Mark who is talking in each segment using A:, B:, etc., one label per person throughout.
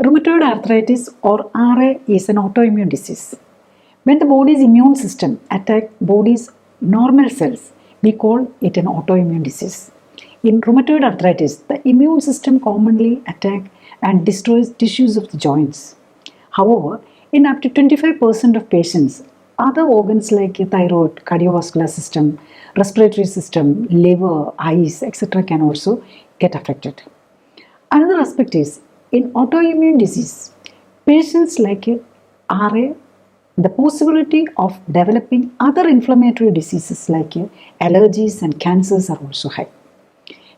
A: Rheumatoid arthritis or RA is an autoimmune disease. When the body's immune system attacks body's normal cells, we call it an autoimmune disease. In rheumatoid arthritis, the immune system commonly attacks and destroys tissues of the joints. However, in up to 25% of patients, other organs like thyroid, cardiovascular system, respiratory system, liver, eyes, etc. can also get affected. Another aspect is in autoimmune disease, patients like RA, the possibility of developing other inflammatory diseases like allergies and cancers are also high.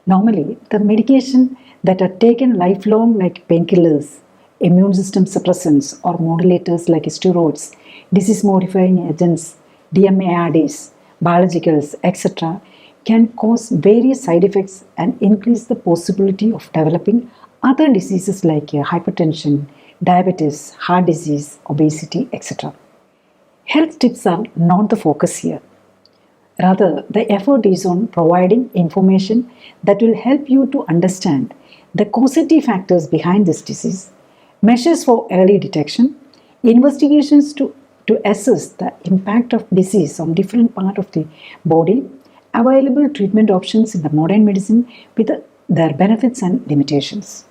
A: Normally, the medication that are taken lifelong like painkillers, immune system suppressants or modulators like steroids, disease modifying agents, DMARDs, biologicals, etc. can cause various side effects and increase the possibility of developing other diseases like hypertension, diabetes, heart disease, obesity, etc. Health tips are not the focus here. Rather, the effort is on providing information that will help you to understand the causative factors behind this disease, measures for early detection, investigations to assess the impact of disease on different parts of the body, available treatment options in the modern medicine with their benefits and limitations.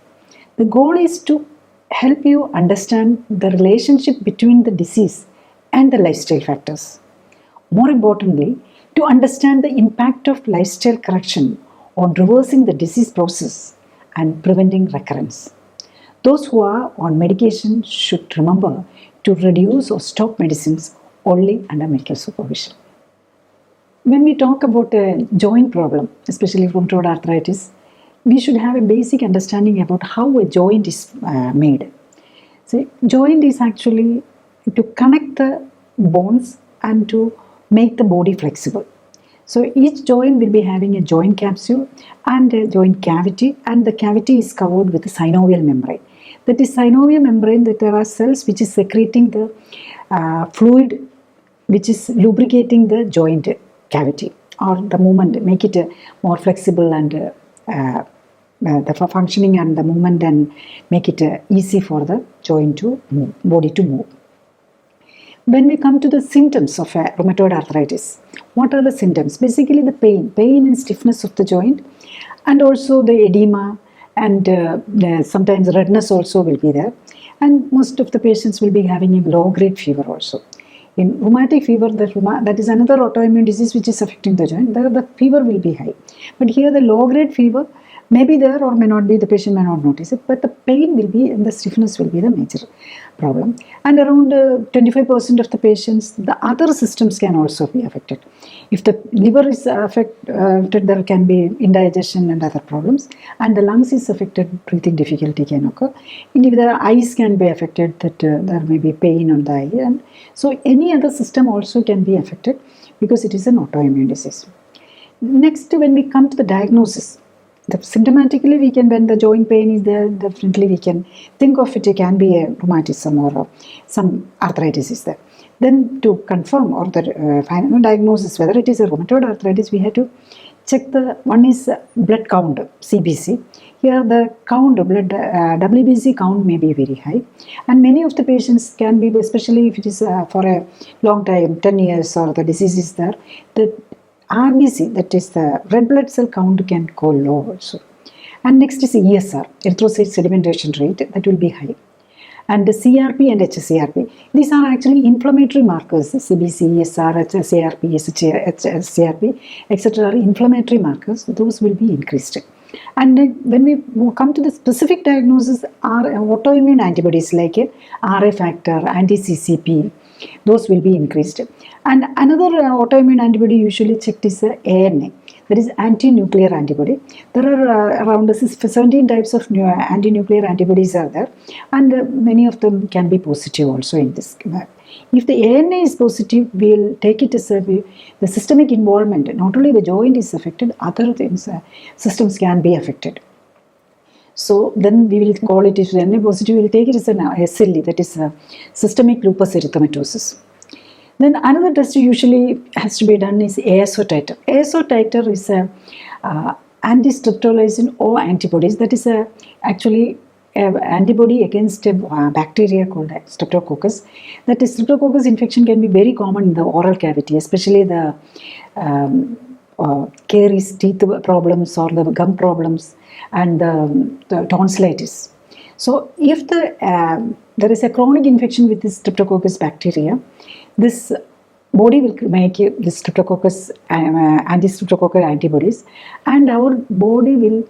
A: The goal is to help you understand the relationship between the disease and the lifestyle factors. More importantly, to understand the impact of lifestyle correction on reversing the disease process and preventing recurrence. Those who are on medication should remember to reduce or stop medicines only under medical supervision. When we talk about a joint problem, especially rheumatoid arthritis, we should have a basic understanding about how a joint is made. So, joint is actually to connect the bones and to make the body flexible. So each joint will be having a joint capsule and a joint cavity, and the cavity is covered with a synovial membrane. That is synovial membrane, that there are cells which is secreting the fluid which is lubricating the joint cavity or the movement, make it more flexible and the functioning and the movement, and make it easy for the joint to move, body to move. When we come to the symptoms of rheumatoid arthritis, what are the symptoms? Basically the pain and stiffness of the joint, and also the edema, and sometimes redness also will be there. And most of the patients will be having a low-grade fever also. In rheumatic fever, that is another autoimmune disease which is affecting the joint, there the fever will be high. But here the low-grade fever may be there or may not be, the patient may not notice it, but the pain will be and the stiffness will be the major problem. And around 25% of the patients, the other systems can also be affected. If the liver is affected, there can be indigestion and other problems, and the lungs is affected, breathing difficulty can occur. And if the eyes can be affected, that there may be pain on the eye, and so any other system also can be affected because it is an autoimmune disease. Next, when we come to the diagnosis, symptomatically we can, when the joint pain is there, definitely we can think of it can be a rheumatism or some arthritis is there. Then to confirm or the final diagnosis whether it is a rheumatoid arthritis, we have to check the one is blood count, CBC. Here the count, blood WBC count may be very high, and many of the patients can be, especially if it is for a long time, 10 years or the disease is there, the RBC, that is the red blood cell count, can go low also. And next is ESR, erythrocyte sedimentation rate, that will be high. And the CRP and HCRP, these are actually inflammatory markers. CBC, ESR, HCRP, SCRP, etc. are inflammatory markers, those will be increased. And when we come to the specific diagnosis, are autoimmune antibodies like RA factor, anti-CCP, those will be increased. And another autoimmune antibody usually checked is ANA, that is anti-nuclear antibody. There are around 17 types of anti-nuclear antibodies are there, and many of them can be positive also in this. If the ANA is positive, we will take it as the systemic involvement. Not only the joint is affected, other things, systems can be affected. So then we will call it, if ANA positive, we will take it as an SLE, that is systemic lupus erythematosus. Then another test usually has to be done is ASO titer. ASO titer is a anti-streptolizin O antibodies, that is actually antibody against a bacteria called Streptococcus. That is, Streptococcus infection can be very common in the oral cavity, especially the caries, teeth problems, or the gum problems, and the tonsillitis. So, if there is a chronic infection with this Streptococcus bacteria, this body will make this Streptococcus anti-Streptococcal antibodies, and our body will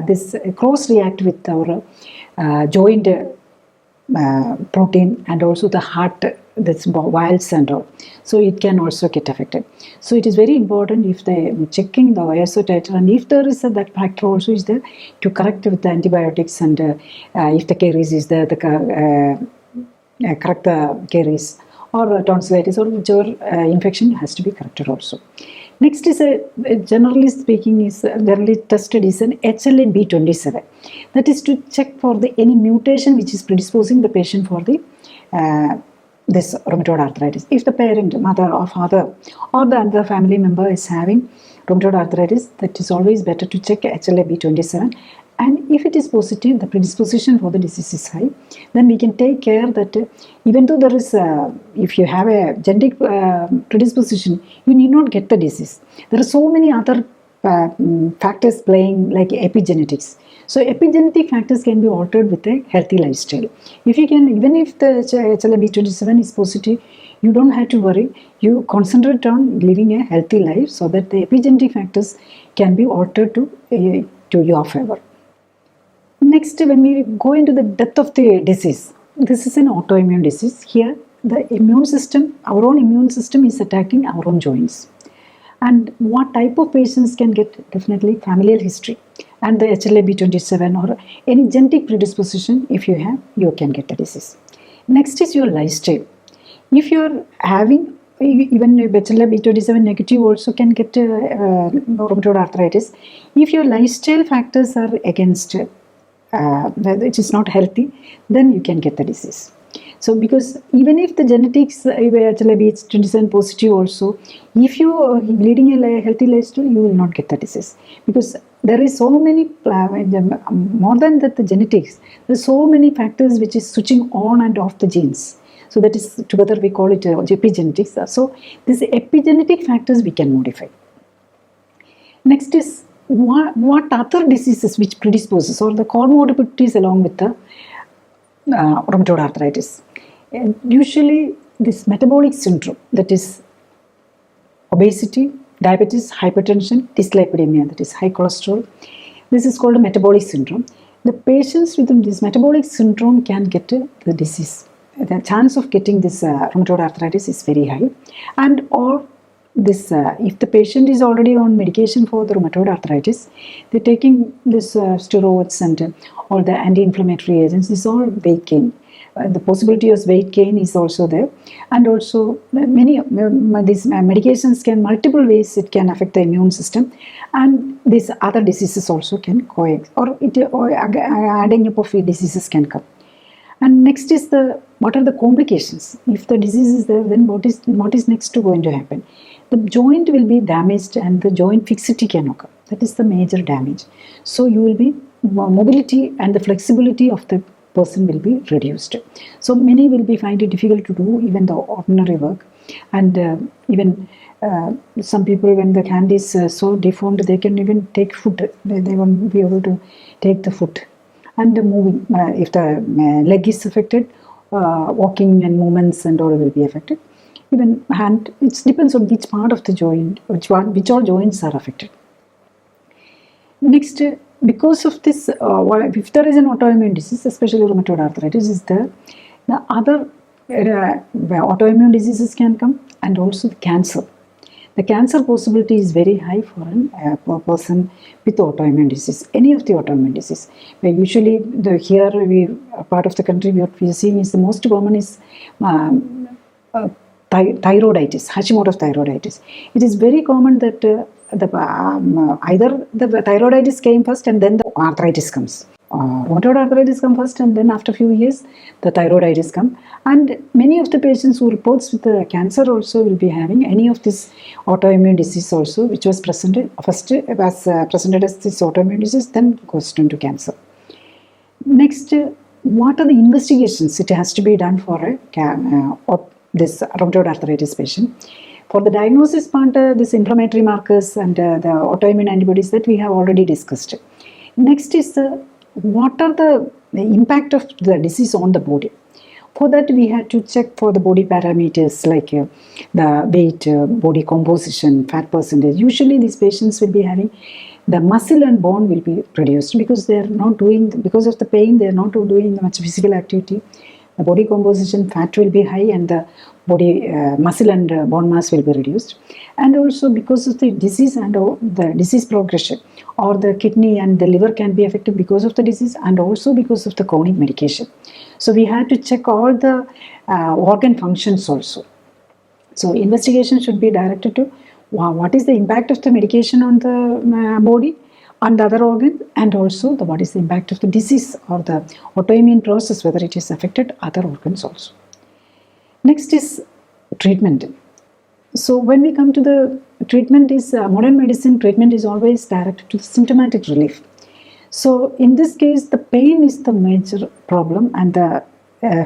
A: this cross react with our joint protein and also the heart, this valves and all. So it can also get affected. So it is very important if they checking the ISO titer, and if there is that factor also is there, to correct with the antibiotics, and if the caries is there, the correct the caries or tonsillitis or whichever infection has to be corrected also. Next is generally speaking is generally tested is an HLA-B27. That is to check for any mutation which is predisposing the patient for the this rheumatoid arthritis. If the parent, mother or father or the other family member is having rheumatoid arthritis, that is always better to check HLA-B27. And if it is positive, the predisposition for the disease is high, then we can take care that even though there is, if you have a genetic predisposition, you need not get the disease. There are so many other factors playing, like epigenetics. So epigenetic factors can be altered with a healthy lifestyle. If you can, even if the HLA-B27 is positive, you don't have to worry. You concentrate on living a healthy life so that the epigenetic factors can be altered to your favor. Next, when we go into the depth of the disease, this is an autoimmune disease. Here, the immune system, our own immune system is attacking our own joints. And what type of patients can get? Definitely familial history and the HLA-B27 or any genetic predisposition. If you have, you can get the disease. Next is your lifestyle. If you are having even HLA-B27 negative also can get rheumatoid arthritis. If your lifestyle factors are against it is not healthy, then you can get the disease. So because even if the genetics HLA-B27 positive also, if you are leading a healthy lifestyle, you will not get the disease, because there is so many more than that the genetics, there are so many factors which is switching on and off the genes. So that is, together we call it epigenetics. So these epigenetic factors we can modify. Next is what other diseases which predisposes or the comorbidities along with the rheumatoid arthritis. And usually this metabolic syndrome, that is obesity, diabetes, hypertension, dyslipidemia, that is high cholesterol. This is called a metabolic syndrome. The patients with this metabolic syndrome can get the disease. The chance of getting this rheumatoid arthritis is very high. And or this, if the patient is already on medication for the rheumatoid arthritis, they're taking this steroids and all the anti-inflammatory agents. This is all weight gain. The possibility of weight gain is also there, and also many these medications can multiple ways it can affect the immune system, and these other diseases also can coexist, or adding up of diseases can come. And next is what are the complications? If the disease is there, then what is next going to happen? The joint will be damaged and the joint fixity can occur. That is the major damage. So you will be mobility and the flexibility of the person will be reduced. So many will be find it difficult to do even the ordinary work, and even some people, when the hand is so deformed, they can even take food. They won't be able to take the foot. And moving, if the leg is affected, walking and movements and all will be affected. Even hand, it depends on which part of the joint, which all joints are affected. Next, because of this, if there is an autoimmune disease, especially rheumatoid arthritis, is there, the other autoimmune diseases can come, and also the cancer. The cancer possibility is very high for a person with autoimmune disease, any of the autoimmune disease. Usually, here part of the country what we are seeing is the most common is thyroiditis, Hashimoto's thyroiditis. It is very common that either the thyroiditis came first and then the arthritis comes. Rheumatoid arthritis come first, and then after a few years the thyroiditis come. And many of the patients who reports with the cancer also will be having any of this autoimmune disease also, which was presented first as presented as this autoimmune disease, then goes into cancer. Next Next, what are the investigations it has to be done for this rheumatoid arthritis patient? For the diagnosis part, this inflammatory markers and the autoimmune antibodies that we have already discussed. Next is what are the impact of the disease on the body. For that, we had to check for the body parameters like the weight, body composition, fat percentage. Usually, these patients will be having the muscle and bone will be reduced because they are not doing, because of the pain, they are not doing much physical activity. The body composition, fat will be high, and the body muscle and bone mass will be reduced. And also because of the disease and the disease progression, or the kidney and the liver can be affected because of the disease, and also because of the chronic medication. So we had to check all the organ functions also. So investigation should be directed to what is the impact of the medication on the body and the other organs, and also what is the impact of the disease or the autoimmune process, whether it is affected other organs also. Next is treatment. So when we come to the treatment, is modern medicine treatment is always directed to the symptomatic relief. So in this case, the pain is the major problem, and the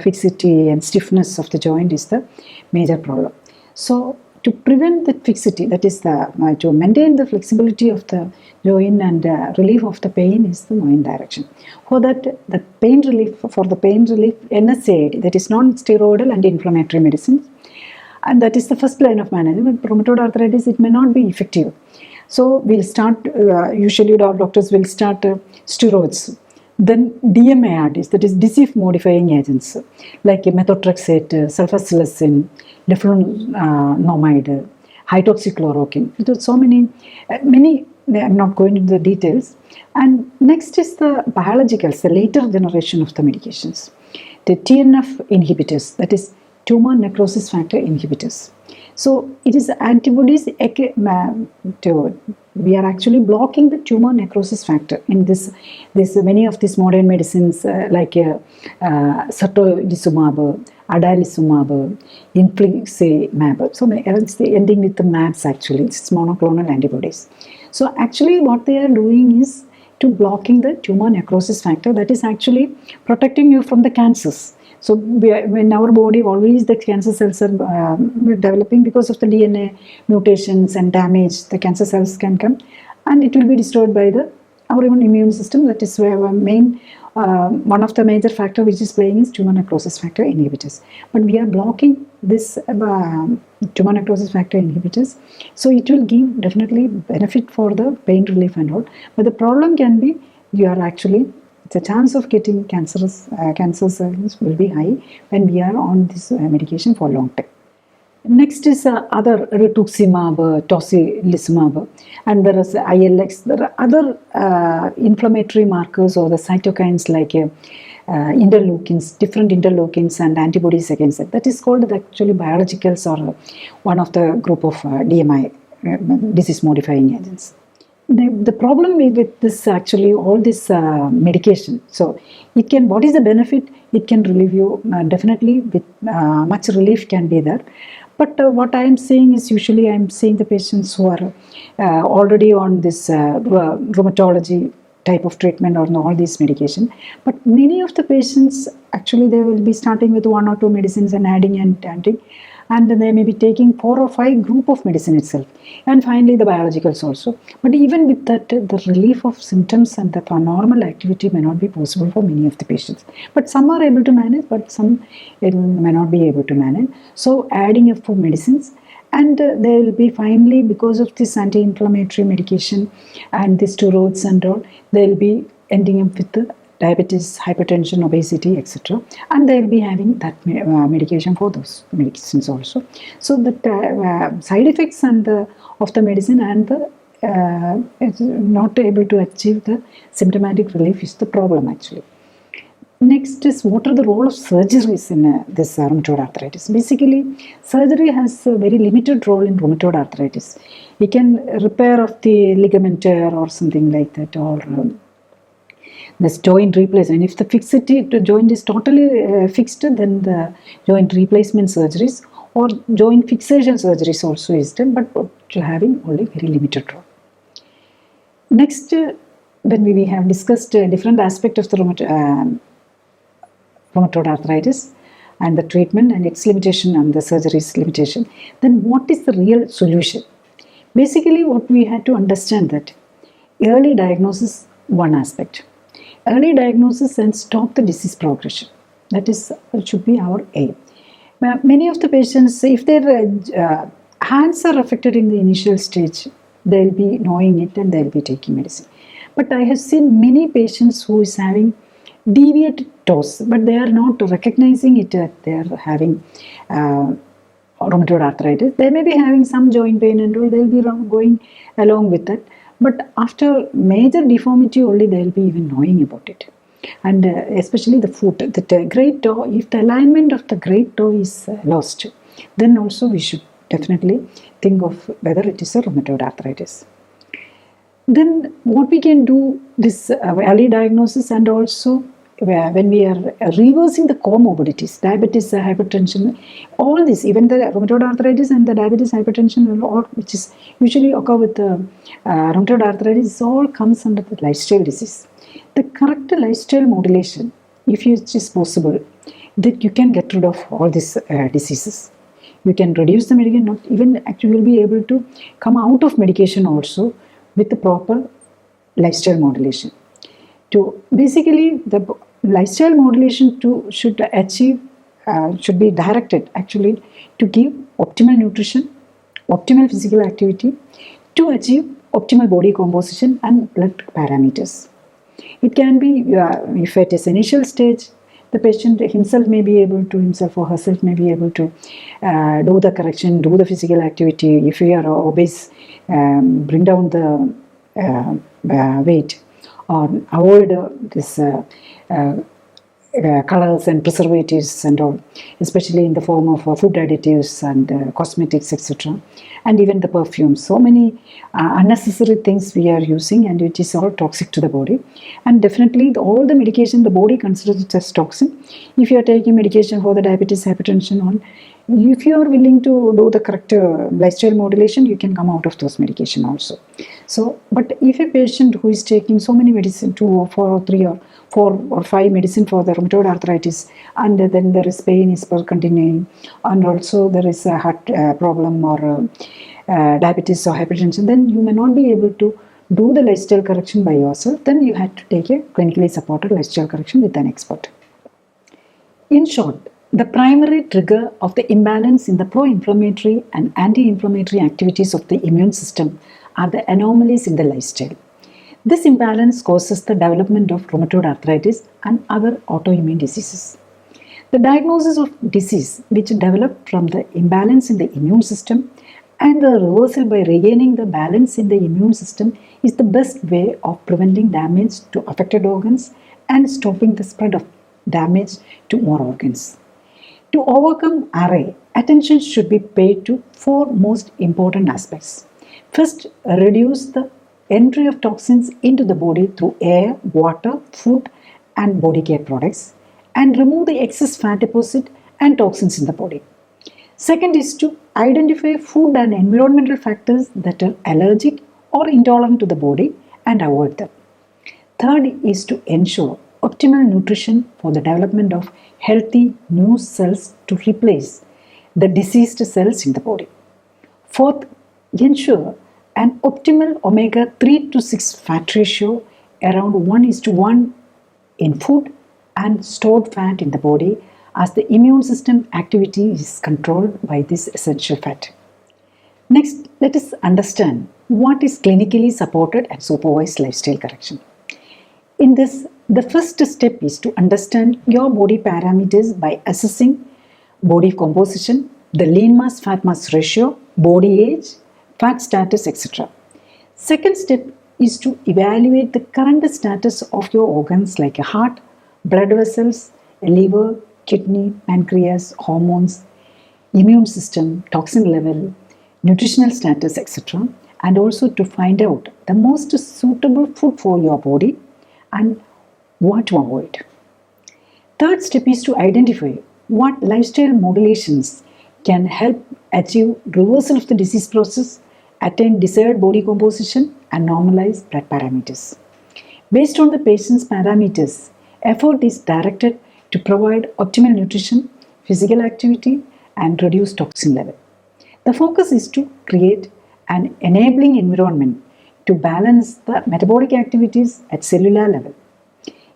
A: fixity and stiffness of the joint is the major problem. So to prevent the fixity, that is to maintain the flexibility of the joint and relief of the pain is the main direction. For that, the pain relief, NSAID, that is non-steroidal anti-inflammatory medicines, and that is the first line of management. But rheumatoid arthritis, it may not be effective. So we'll start, usually doctors will start steroids. Then DMARDs, that is disease-modifying agents, like methotrexate, sulfasalazine, leflunomide, hydroxychloroquine. There are so many, I'm not going into the details. And next is the biologicals, the later generation of the medications. The TNF inhibitors, that is tumor necrosis factor inhibitors. So it is antibodies, we are actually blocking the tumor necrosis factor in this many of these modern medicines like certolizumab, adalimumab, infliximab. So it's ending with the MABs actually, it's monoclonal antibodies. So actually what they are doing is to blocking the tumor necrosis factor, that is actually protecting you from the cancers. So when our body, always the cancer cells are developing because of the DNA mutations and damage, the cancer cells can come and it will be destroyed by our immune system. That is where one of the major factor which is playing is tumor necrosis factor inhibitors. But we are blocking this tumor necrosis factor inhibitors, so it will give definitely benefit for the pain relief and all. But the problem can be the chance of getting cancer cells will be high when we are on this medication for a long time. Next is other rituximab, tocilizumab, and there is ILX. There are other inflammatory markers or the cytokines like interleukins, different interleukins and antibodies against it. That is called actually biologicals, or one of the group of DMI, disease modifying agents. The problem with this actually, all this medication, so it can, what is the benefit? It can relieve you, definitely with much relief can be there. But what I am saying is, usually I am seeing the patients who are already on this rheumatology type of treatment or all these medication. But many of the patients, actually they will be starting with 1 or 2 medicines and adding and adding. And then they may be taking 4 or 5 group of medicine itself. And finally the biologicals also. But even with that, the relief of symptoms and the normal activity may not be possible for many of the patients. But some are able to manage, but some may not be able to manage. So adding up for medicines, and they will be finally, because of this anti-inflammatory medication and the steroids and all, they will be ending up with the diabetes, hypertension, obesity, etc. And they will be having that medication for those medicines also. So the side effects and of the medicine and not able to achieve the symptomatic relief is the problem actually. Next is, what are the role of surgeries in this rheumatoid arthritis? Basically, surgery has a very limited role in rheumatoid arthritis. We can repair of the ligament tear or something like that, or this joint replacement. If the fixity to joint is totally fixed, then the joint replacement surgeries or joint fixation surgeries also is done, but having only very limited role. Next, when we have discussed different aspects of the rheumatoid arthritis and the treatment and its limitation and the surgery's limitation, then what is the real solution? Basically, what we had to understand that early diagnosis, one aspect. Early diagnosis and stop the disease progression. That should be our aim. Many of the patients, if their hands are affected in the initial stage, they'll be knowing it and they'll be taking medicine. But I have seen many patients who is having deviated toes, but they are not recognizing it that they are having rheumatoid arthritis. They may be having some joint pain and all, they'll be going along with that. But after major deformity only, they'll be even knowing about it. And especially the foot, the great toe, if the alignment of the great toe is lost, then also we should definitely think of whether it is a rheumatoid arthritis. Then what we can do, this early diagnosis, and also when we are reversing the comorbidities, diabetes, hypertension, all this, even the rheumatoid arthritis and the diabetes, hypertension, all which is usually occur with the rheumatoid arthritis, all comes under the lifestyle disease. The correct lifestyle modulation, if it is possible, that you can get rid of all these diseases. You can reduce the medication, not even actually you will be able to come out of medication also with the proper lifestyle modulation. To basically the lifestyle modulation should be directed actually to give optimal nutrition, optimal physical activity, to achieve optimal body composition and blood parameters. It can be, if at this initial stage, the patient himself may be able to, himself or herself may be able to do the correction, do the physical activity. If you are obese, bring down the weight, or avoid this colors and preservatives and all, especially in the form of food additives and cosmetics, etc. And even the perfumes. So many unnecessary things we are using, and it is all toxic to the body. And definitely all the medication, the body considers it as toxin. If you are taking medication for the diabetes, hypertension, all, if you are willing to do the correct lifestyle modulation, you can come out of those medication also. So, but if a patient who is taking so many medicine, 2 or 4 or 3 or 4 or 5 medicine for the rheumatoid arthritis, and then there is pain is continuing, and also there is a heart problem or diabetes or hypertension, then you may not be able to do the lifestyle correction by yourself. Then you have to take a clinically supported lifestyle correction with an expert. In short, the primary trigger of the imbalance in the pro-inflammatory and anti-inflammatory activities of the immune system are the anomalies in the lifestyle. This imbalance causes the development of rheumatoid arthritis and other autoimmune diseases. The diagnosis of disease which develop from the imbalance in the immune system and the reversal by regaining the balance in the immune system is the best way of preventing damage to affected organs and stopping the spread of damage to more organs. To overcome RA, attention should be paid to 4 most important aspects. First, reduce the entry of toxins into the body through air, water, food, and body care products, and remove the excess fat deposit and toxins in the body. Second is to identify food and environmental factors that are allergic or intolerant to the body and avoid them. Third is to ensure optimal nutrition for the development of healthy new cells to replace the diseased cells in the body. Fourth, ensure an optimal omega-3 to 6 fat ratio around 1:1 in food and stored fat in the body, as the immune system activity is controlled by this essential fat. Next, let us understand what is clinically supported and supervised lifestyle correction. In this, the first step is to understand your body parameters by assessing body composition, the lean mass fat mass ratio, body age, fat status, etc. Second step is to evaluate the current status of your organs like a heart, blood vessels, liver, kidney, pancreas, hormones, immune system, toxin level, nutritional status, etc. And also to find out the most suitable food for your body and what to avoid. Third step is to identify what lifestyle modulations can help achieve reversal of the disease process, attain desired body composition, and normalize blood parameters. Based on the patient's parameters, effort is directed to provide optimal nutrition, physical activity, and reduce toxin level. The focus is to create an enabling environment to balance the metabolic activities at cellular level.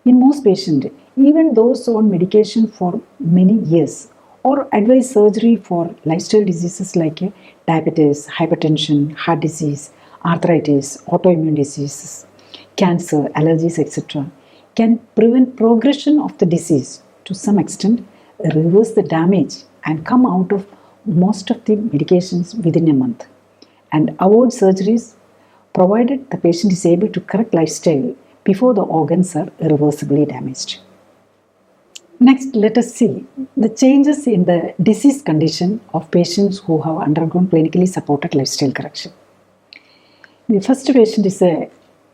A: In most patients, even those on medication for many years or advise surgery for lifestyle diseases like diabetes, hypertension, heart disease, arthritis, autoimmune diseases, cancer, allergies, etc., can prevent progression of the disease to some extent, reverse the damage, and come out of most of the medications within a month, and avoid surgeries provided the patient is able to correct lifestyle before the organs are irreversibly damaged. Next, let us see the changes in the disease condition of patients who have undergone clinically supported lifestyle correction. The first patient is a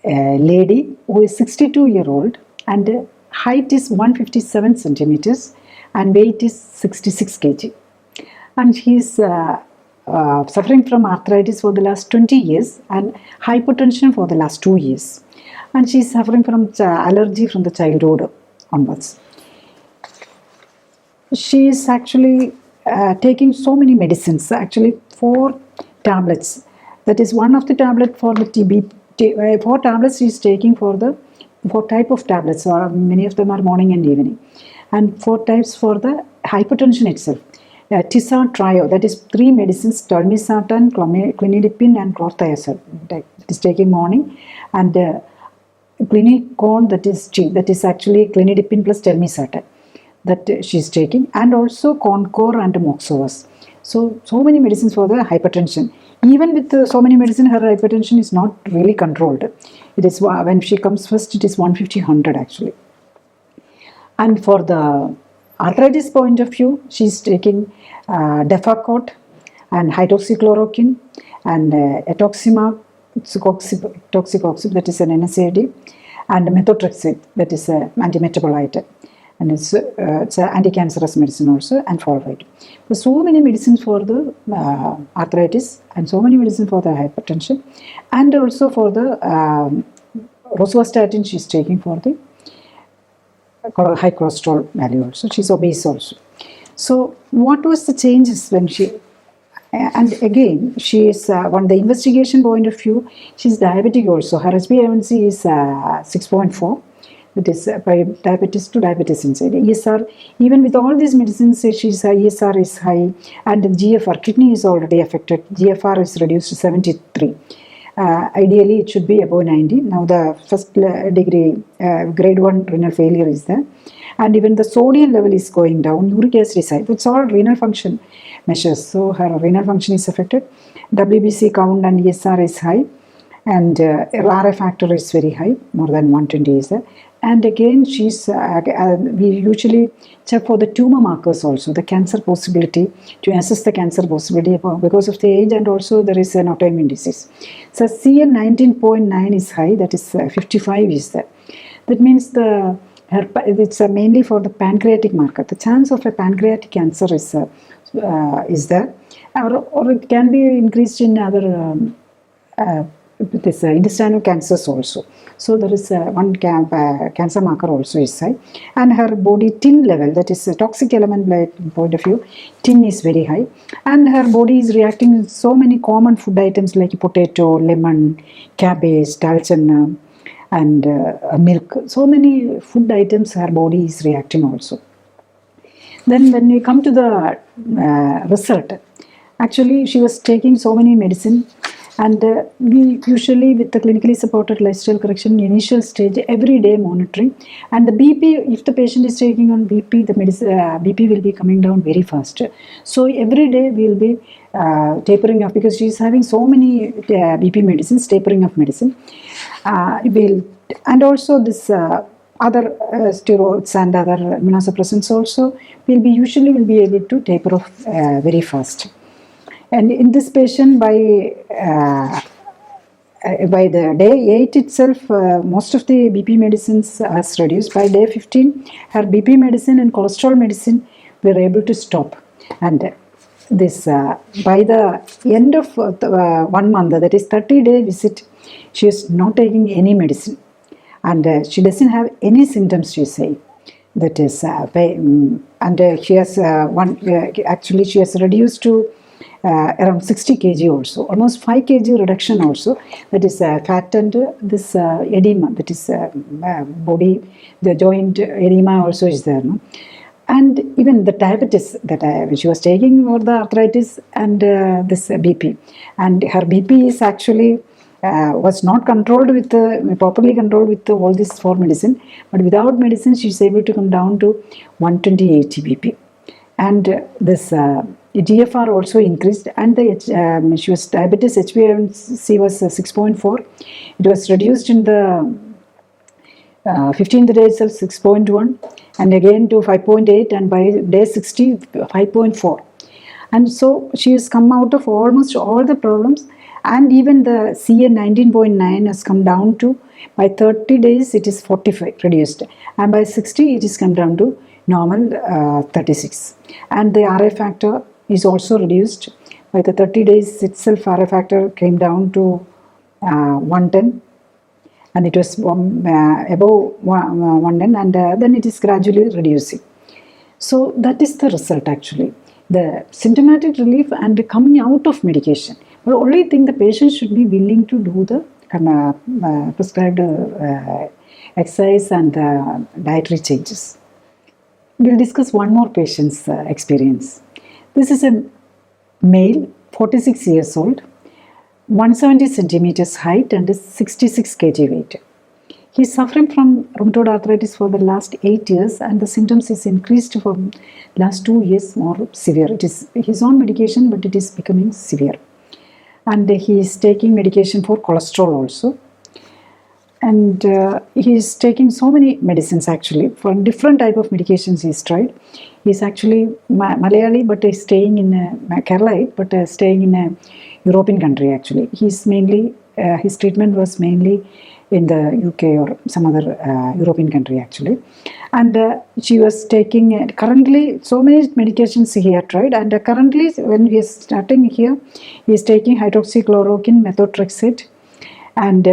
A: lady who is 62-year-old and height is 157 centimeters and weight is 66 kg. And she is suffering from arthritis for the last 20 years and hypertension for the last 2 years. And she is suffering from allergy from the childhood onwards. She is actually taking so many medicines, actually 4 tablets. That is one of the tablet for the TB, 4 tablets she is taking for the 4 type of tablets, or many of them are morning and evening. And 4 types for the hypertension itself. Tisar Trio, that is 3 medicines, telmisartan, clinidipine and chlorthiazide. That is taking morning. And Clinicon, that is actually clinidipine plus telmisartan, that she is taking, and also Concor and Moxovus. So many medicines for the hypertension. Even with so many medicine, her hypertension is not really controlled. It is, when she comes first, it is 150/100 actually. And for the arthritis point of view, she is taking Defacort and hydroxychloroquine and etoximab, toxicoxib, that is an NSAID, and methotrexate, that is an antimetabolite. And it's an anti-cancerous medicine also, and folate. So many medicines for the arthritis, and so many medicines for the hypertension, and also for the rosuvastatin she is taking for the high cholesterol value also. She is obese also. So what was the changes when she, and again she is, on the investigation point of view, she is diabetic also. Her HbA1c is 6.4. That is by diabetes to diabetes inside. ESR, even with all these medicines, she's ESR is high, and the GFR, kidney is already affected. GFR is reduced to 73. Ideally, it should be above 90. Now, the first degree, grade 1 renal failure is there. And even the sodium level is going down, uric acid is high. That's all renal function measures. So, her renal function is affected. WBC count and ESR is high. And RA factor is very high, more than 120 is there. And again, she's we usually check for the tumor markers also, the cancer possibility, to assess the cancer possibility because of the age, and also there is an autoimmune disease. So CL 19.9 is high, that is 55 is there. That means it's mainly for the pancreatic marker. The chance of a pancreatic cancer is there, or it can be increased in other this intestinal cancers also. So there is one cancer marker also is high, and her body tin level, that is a toxic element point of view, tin is very high, and her body is reacting with so many common food items like potato, lemon, cabbage, dalchana, and milk. So many food items her body is reacting also. Then when we come to the result, actually she was taking so many medicine. And we usually, with the clinically supported lifestyle correction, initial stage, every day monitoring. And the BP, if the patient is taking on BP, the BP will be coming down very fast. So every day we will be tapering off, because she is having so many BP medicines, tapering of medicine. And also this other steroids and other immunosuppressants also will be able to taper off very fast. And in this patient, by the day 8 itself, most of the BP medicines are reduced. By day 15, her BP medicine and cholesterol medicine were able to stop. And this by the end of 1 month, that is 30-day visit, she is not taking any medicine. And she doesn't have any symptoms, she is saying. that is and she has actually she has reduced to around 60 kg also, almost 5 kg reduction also, that is fat and this edema, that is body, the joint edema also is there, no? And even the diabetes that she was taking for the arthritis and this BP, and her BP is actually was not controlled with properly controlled with all these 4 medicine, but without medicine she is able to come down to 128 BP, and this GFR also increased, and the she was diabetes HbA1c was 6.4. It was reduced in the 15th day itself 6.1, and again to 5.8, and by day 60 5.4. And so she has come out of almost all the problems, and even the CA 19.9 has come down to, by 30 days it is 45 reduced, and by 60 it is come down to normal 36, and the RA factor is also reduced. By the 30 days itself RA factor came down to 110, and it was above 110, and then it is gradually reducing. So that is the result actually, the symptomatic relief and coming out of medication. But only thing, the patient should be willing to do the prescribed exercise and dietary changes. We'll discuss one more patient's experience. This is a male, 46 years old, 170 centimeters height and 66 kg weight. He is suffering from rheumatoid arthritis for the last 8 years, and the symptoms is increased for last 2 years more severe. It is his own medication, but it is becoming severe. And he is taking medication for cholesterol also. And he is taking so many medicines actually, for different type of medications he has tried. He is actually Malayali, but is staying in Kerala, but staying in a European country actually. He's mainly, his treatment was mainly in the UK or some other European country actually. And she was taking currently so many medications he had tried, and currently when he is starting here, he is taking hydroxychloroquine, methotrexate, and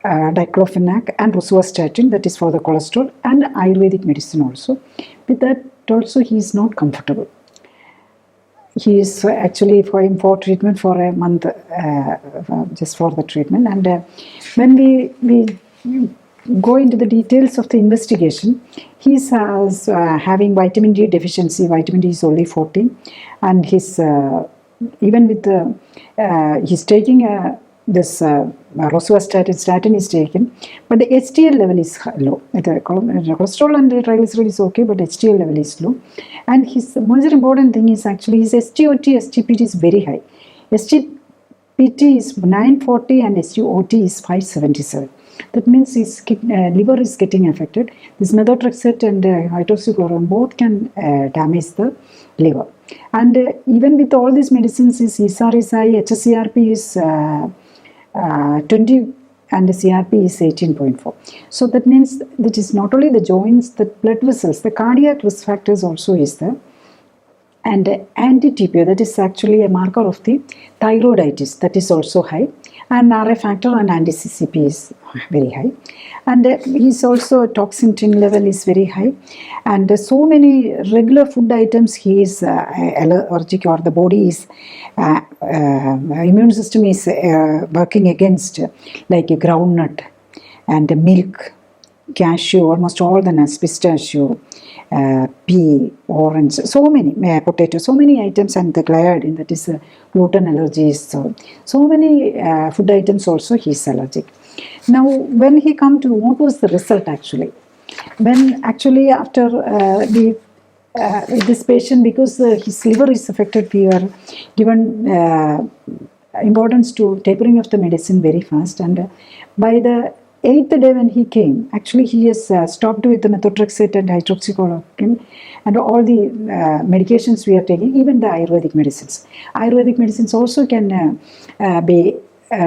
A: diclofenac and rosuvastatin, that is for the cholesterol, and Ayurvedic medicine also. With that also he is not comfortable. He is actually going for treatment for a month, just for the treatment. And when we go into the details of the investigation, he is having vitamin D deficiency. Vitamin D is only 14, and his even with the he's taking this rosuvastatin, statin is taken, but the HDL level is low. The cholesterol and the triglyceride is okay, but HDL level is low. And his most important thing is actually his SGOT, SGPT is very high. SGPT is 940 and SGOT is 577. That means his liver is getting affected. This methotrexate and hydroxychloroquine both can damage the liver. And even with all these medicines, his ESR is high, HSCRP is 20, and the CRP is 18.4. So that means that is not only the joints, the blood vessels, the cardiac risk factors also is there. And anti-TPO, that is actually a marker of the thyroiditis, that is also high. And RA factor and anti-CCP is very high. And his also toxin level is very high. And so many regular food items he is allergic, or the body is immune system is working against, like a groundnut and milk, cashew, almost all the nuts, pistachio, pea, orange, so many, potato, so many items, and the gliadin, that is gluten allergies. So many food items also he is allergic. Now, when he come to what was the result actually? When actually after this patient, because his liver is affected, we are given importance to tapering of the medicine very fast, and by the 8th day when he came, actually he has stopped with the methotrexate and hydroxychloroquine and all the medications we are taking, even the Ayurvedic medicines. Ayurvedic medicines also can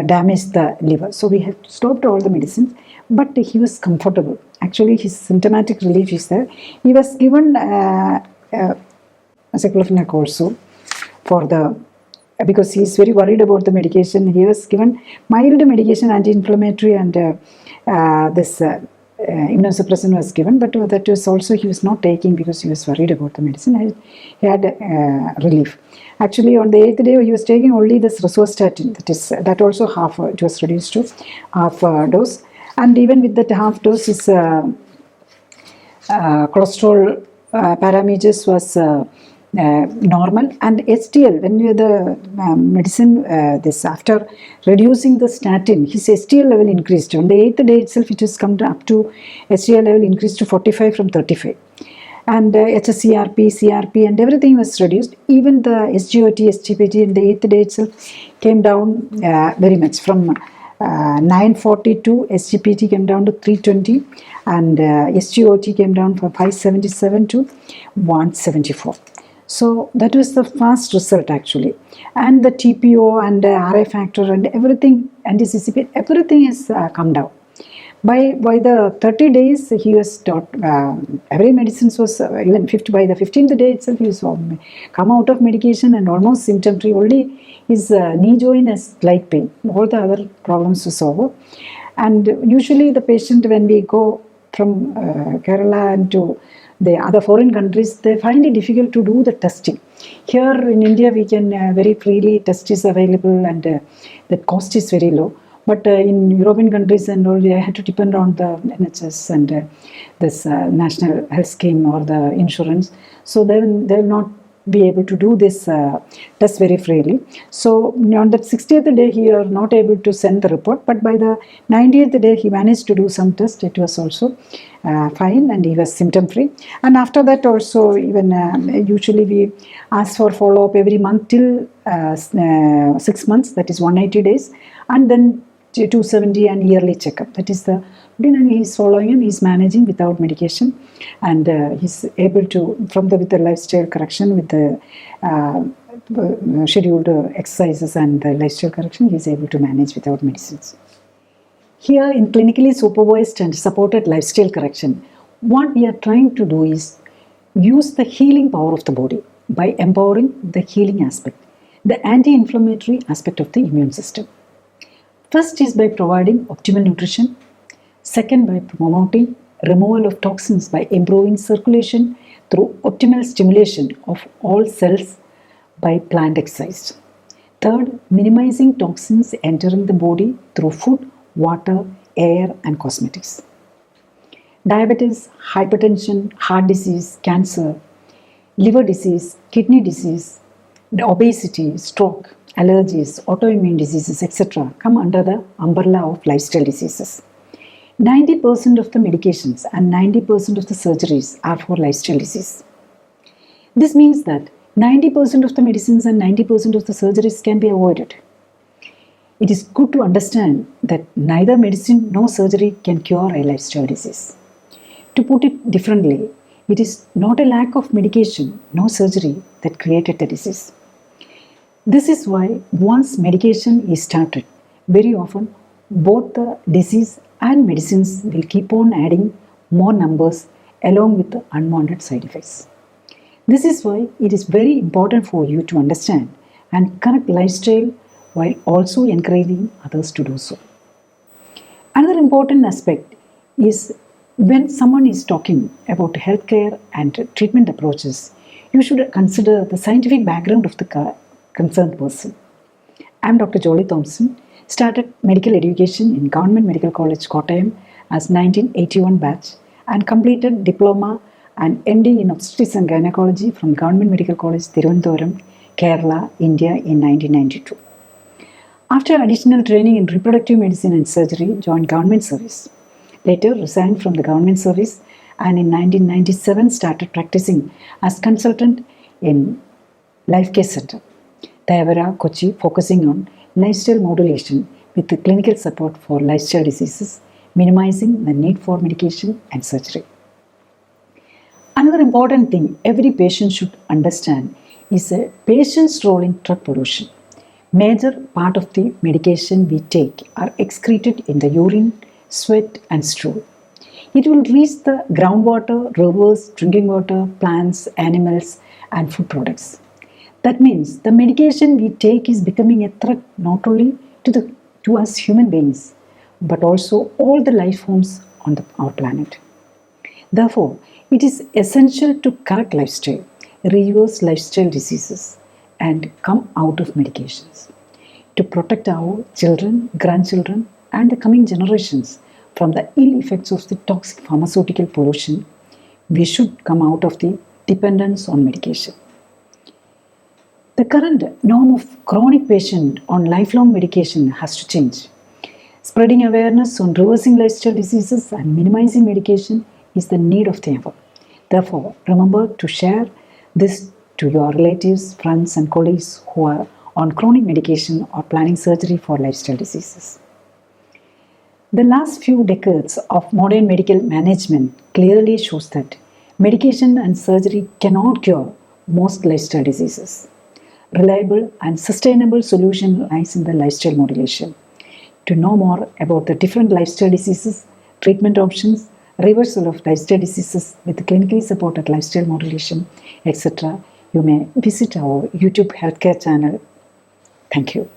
A: damage the liver. So we have stopped all the medicines, but he was comfortable. Actually his symptomatic relief is there. He was given aceclofenac also for the, because he is very worried about the medication. He was given mild medication, anti-inflammatory, and this immunosuppressant was given, but that was also he was not taking because he was worried about the medicine. He had relief. Actually, on the 8th day, he was taking only this rosuvastatin. That also half, it was reduced to half dose. And even with that half dose, his cholesterol parameters was normal, and HDL, when the medicine, this after reducing the statin, his HDL level increased. On the 8th day itself, it has come up to HDL level increased to 45 from 35. And HSCRP, CRP, and everything was reduced. Even the SGOT, SGPT in the 8th day itself came down very much. From 942, SGPT came down to 320, and SGOT came down from 577 to 174. So that was the fast result actually. And the TPO and RA factor and everything, anti-CCP, everything has come down. By the 30 days, he was taught, every medicine was, even by the 15th day itself, he was come out of medication and almost symptom free. Only his knee joint has slight pain. All the other problems was over. And usually the patient, when we go from Kerala and to the other foreign countries, they find it difficult to do the testing. Here in India, we can very freely, test is available, and the cost is very low. But in European countries and all, I had to depend on the NHS and this national health scheme or the insurance. So they will not be able to do this test very freely. So on the 60th day, he was not able to send the report. But by the 90th day, he managed to do some test. It was also fine, and he was symptom free. And after that also, even usually we ask for follow-up every month till 6 months, that is 180 days. And then 270 and yearly checkup. That is the routine, he's following and he's managing without medication, and he's able to, with the lifestyle correction, with the scheduled exercises and the lifestyle correction, he's able to manage without medicines. Here in clinically supervised and supported lifestyle correction, what we are trying to do is use the healing power of the body by empowering the healing aspect, the anti-inflammatory aspect of the immune system. First is by providing optimal nutrition. Second, by promoting removal of toxins by improving circulation through optimal stimulation of all cells by plant exercise. Third, minimizing toxins entering the body through food, water, air, and cosmetics. Diabetes, hypertension, heart disease, cancer, liver disease, kidney disease, obesity, stroke, allergies, autoimmune diseases, etc. come under the umbrella of lifestyle diseases. 90% of the medications and 90% of the surgeries are for lifestyle disease. This means that 90% of the medicines and 90% of the surgeries can be avoided. It is good to understand that neither medicine nor surgery can cure a lifestyle disease. To put it differently, it is not a lack of medication nor surgery that created the disease. This is why once medication is started, very often both the disease and medicines will keep on adding more numbers along with the unwanted side effects. This is why it is very important for you to understand and correct lifestyle while also encouraging others to do so. Another important aspect is when someone is talking about healthcare and treatment approaches, you should consider the scientific background of the concerned person. I am Dr. Jolly Thomson, started medical education in Government Medical College, Kottayam as 1981 batch and completed diploma and MD in obstetrics and gynecology from Government Medical College, Thiruvananthapuram, Kerala, India in 1992. After additional training in reproductive medicine and surgery, joined government service. Later resigned from the government service and in 1997 started practicing as consultant in Life Care Center, Tayavara, Kochi, focusing on lifestyle modulation with the clinical support for lifestyle diseases, minimizing the need for medication and surgery. Another important thing every patient should understand is a patient's role in drug pollution. Major part of the medication we take are excreted in the urine, sweat and stool. It will reach the groundwater, rivers, drinking water, plants, animals and food products. That means the medication we take is becoming a threat not only to us human beings, but also all the life forms on our planet. Therefore, it is essential to correct lifestyle, reverse lifestyle diseases, and come out of medications. To protect our children, grandchildren, and the coming generations from the ill effects of the toxic pharmaceutical pollution, we should come out of the dependence on medication. The current norm of chronic patient on lifelong medication has to change. Spreading awareness on reversing lifestyle diseases and minimizing medication is the need of the hour. Therefore, remember to share this to your relatives, friends, and colleagues who are on chronic medication or planning surgery for lifestyle diseases. The last few decades of modern medical management clearly shows that medication and surgery cannot cure most lifestyle diseases. Reliable and sustainable solution lies in the lifestyle modulation. To know more about the different lifestyle diseases, treatment options, reversal of lifestyle diseases with clinically supported lifestyle modulation, etc., you may visit our YouTube healthcare channel. Thank you.